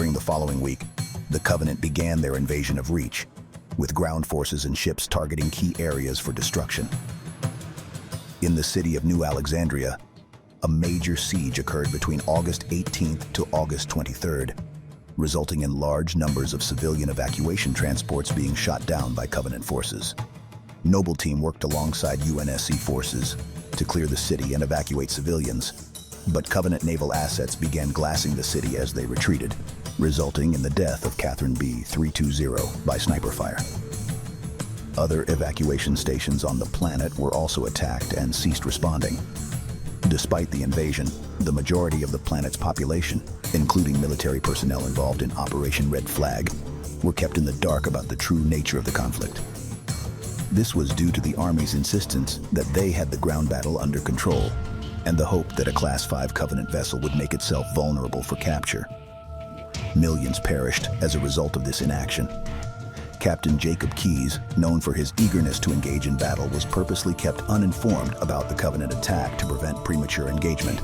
During the following week, the Covenant began their invasion of Reach, with ground forces and ships targeting key areas for destruction. In the city of New Alexandria, a major siege occurred between August 18th to August 23rd, resulting in large numbers of civilian evacuation transports being shot down by Covenant forces. Noble Team worked alongside UNSC forces to clear the city and evacuate civilians, but Covenant naval assets began glassing the city as they retreated, resulting in the death of Catherine B. 320 by sniper fire. Other evacuation stations on the planet were also attacked and ceased responding. Despite the invasion, the majority of the planet's population, including military personnel involved in Operation Red Flag, were kept in the dark about the true nature of the conflict. This was due to the Army's insistence that they had the ground battle under control, and the hope that a Class 5 Covenant vessel would make itself vulnerable for capture. Millions perished as a result of this inaction. Captain Jacob Keyes, known for his eagerness to engage in battle, was purposely kept uninformed about the Covenant attack to prevent premature engagement.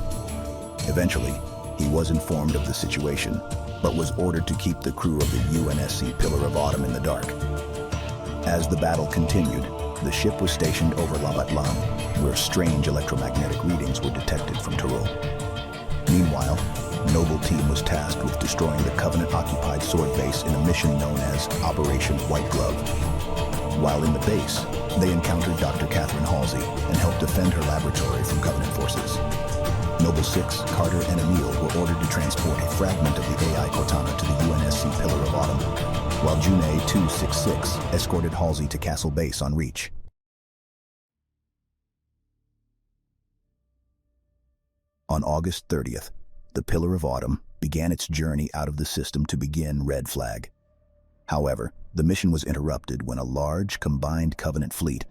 Eventually, he was informed of the situation, but was ordered to keep the crew of the UNSC Pillar of Autumn in the dark. As the battle continued, the ship was stationed over La Batlam, where strange electromagnetic readings were detected from Tyrol. Meanwhile, Noble Team was tasked with destroying the Covenant-occupied sword base in a mission known as Operation White Glove. While in the base, they encountered Dr. Catherine Halsey and helped defend her laboratory from Covenant forces. Noble 6, Carter, and Emil were ordered to transport a fragment of the AI Cortana to the UNSC Pillar of Autumn, while June 266 escorted Halsey to Castle Base on Reach. On August 30th, the Pillar of Autumn began its journey out of the system to begin Red Flag. However, the mission was interrupted when a large, combined Covenant fleet,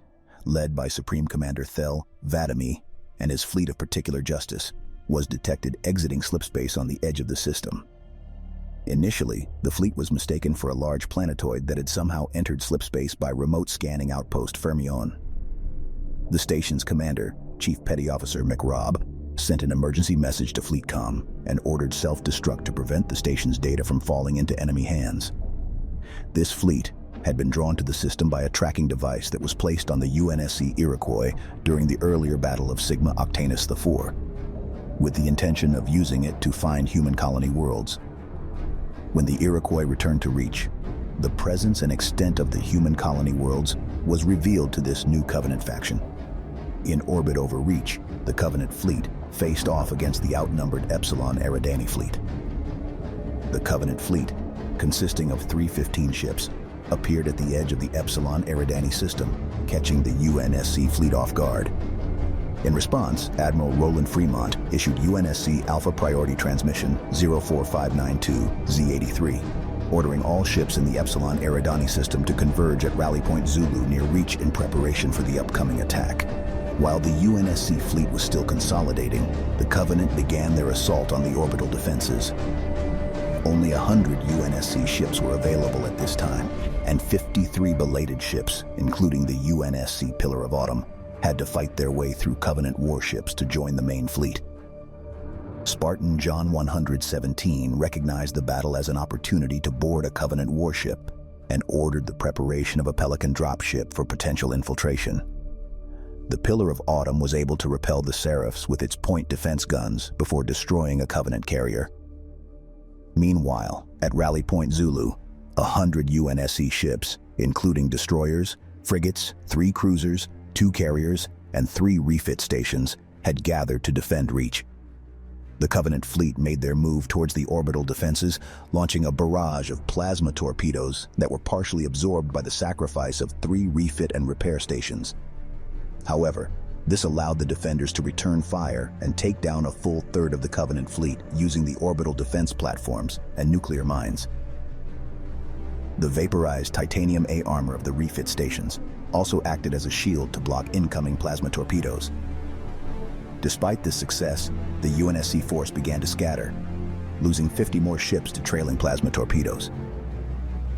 led by Supreme Commander Thel Vadami and his fleet of Particular Justice, was detected exiting slipspace on the edge of the system. Initially, the fleet was mistaken for a large planetoid that had somehow entered slipspace by remote scanning outpost Fermion. The station's commander, Chief Petty Officer McRobb, sent an emergency message to FleetCom and ordered self-destruct to prevent the station's data from falling into enemy hands. This fleet had been drawn to the system by a tracking device that was placed on the UNSC Iroquois during the earlier battle of Sigma Octanus IV, with the intention of using it to find human colony worlds. When the Iroquois returned to Reach, the presence and extent of the human colony worlds was revealed to this new Covenant faction. In orbit over Reach, the Covenant fleet faced off against the outnumbered Epsilon Eridani fleet. The Covenant fleet, consisting of 315 ships, appeared at the edge of the Epsilon Eridani system, catching the UNSC fleet off guard. In response, Admiral Roland Fremont issued UNSC Alpha Priority Transmission 04592-Z83, ordering all ships in the Epsilon Eridani system to converge at Rally Point Zulu near Reach in preparation for the upcoming attack. While the UNSC fleet was still consolidating, the Covenant began their assault on the orbital defenses. Only 100 UNSC ships were available at this time, and 53 belated ships, including the UNSC Pillar of Autumn, had to fight their way through Covenant warships to join the main fleet. Spartan John 117 recognized the battle as an opportunity to board a Covenant warship and ordered the preparation of a Pelican dropship for potential infiltration. The Pillar of Autumn was able to repel the Seraphs with its point defense guns before destroying a Covenant carrier. Meanwhile, at Rally Point Zulu, 100 UNSC ships, including destroyers, frigates, 3 cruisers, 2 carriers, and 3 refit stations, had gathered to defend Reach. The Covenant fleet made their move towards the orbital defenses, launching a barrage of plasma torpedoes that were partially absorbed by the sacrifice of 3 refit and repair stations. However, this allowed the defenders to return fire and take down a full third of the Covenant fleet using the orbital defense platforms and nuclear mines. The vaporized titanium A armor of the refit stations also acted as a shield to block incoming plasma torpedoes. Despite this success, the UNSC force began to scatter, losing 50 more ships to trailing plasma torpedoes.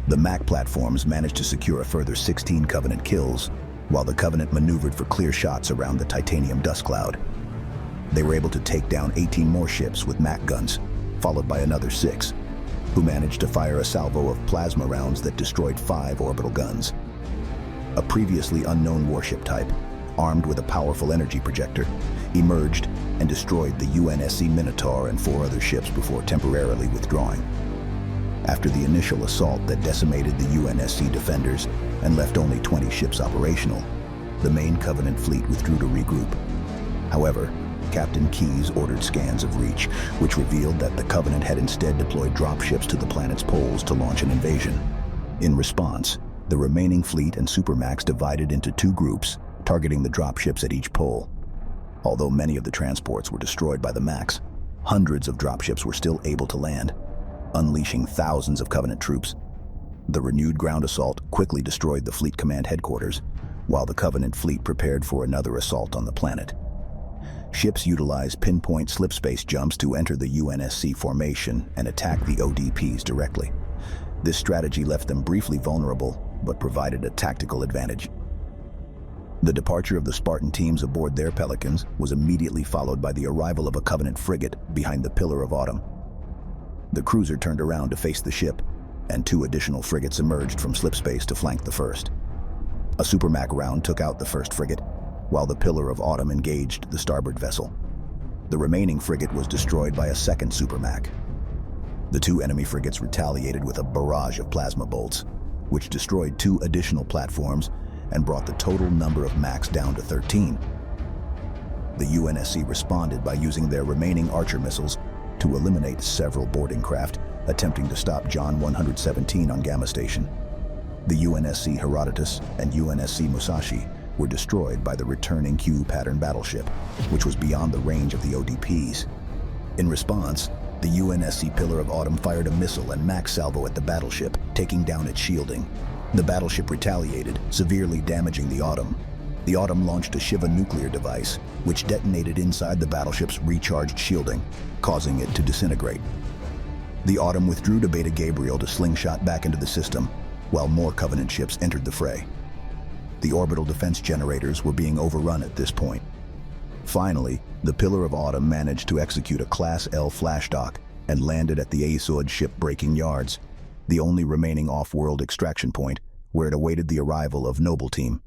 The MAC platforms managed to secure a further 16 Covenant kills, while the Covenant maneuvered for clear shots around the titanium dust cloud. They were able to take down 18 more ships with MAC guns, followed by another 6. who managed to fire a salvo of plasma rounds that destroyed 5 orbital guns. A previously unknown warship type, armed with a powerful energy projector, emerged and destroyed the UNSC Minotaur and 4 other ships before temporarily withdrawing. After the initial assault that decimated the UNSC defenders and left only 20 ships operational, the main Covenant fleet withdrew to regroup. However, Captain Keyes ordered scans of Reach, which revealed that the Covenant had instead deployed dropships to the planet's poles to launch an invasion. In response, the remaining fleet and supermax divided into 2 groups, targeting the dropships at each pole. Although many of the transports were destroyed by the Max, hundreds of dropships were still able to land, unleashing thousands of Covenant troops. The renewed ground assault quickly destroyed the Fleet Command headquarters, while the Covenant fleet prepared for another assault on the planet. Ships utilized pinpoint slipspace jumps to enter the UNSC formation and attack the ODPs directly. This strategy left them briefly vulnerable, but provided a tactical advantage. The departure of the Spartan teams aboard their Pelicans was immediately followed by the arrival of a Covenant frigate behind the Pillar of Autumn. The cruiser turned around to face the ship, and 2 additional frigates emerged from slipspace to flank the first. A Supermac round took out the first frigate, while the Pillar of Autumn engaged the starboard vessel. The remaining frigate was destroyed by a second Supermac. The 2 enemy frigates retaliated with a barrage of plasma bolts, which destroyed 2 additional platforms and brought the total number of Macs down to 13. The UNSC responded by using their remaining Archer missiles to eliminate several boarding craft attempting to stop John 117 on Gamma Station. The UNSC Herodotus and UNSC Musashi were destroyed by the returning Q pattern battleship, which was beyond the range of the ODPs. In response, the UNSC Pillar of Autumn fired a missile and Max salvo at the battleship, taking down its shielding. The battleship retaliated, severely damaging the Autumn. The Autumn launched a Shiva nuclear device, which detonated inside the battleship's recharged shielding, causing it to disintegrate. The Autumn withdrew to Beta Gabriel to slingshot back into the system, while more Covenant ships entered the fray. The orbital defense generators were being overrun at this point. Finally, the Pillar of Autumn managed to execute a Class L flash dock and landed at the Aesod ship-breaking yards, the only remaining off-world extraction point where it awaited the arrival of Noble Team.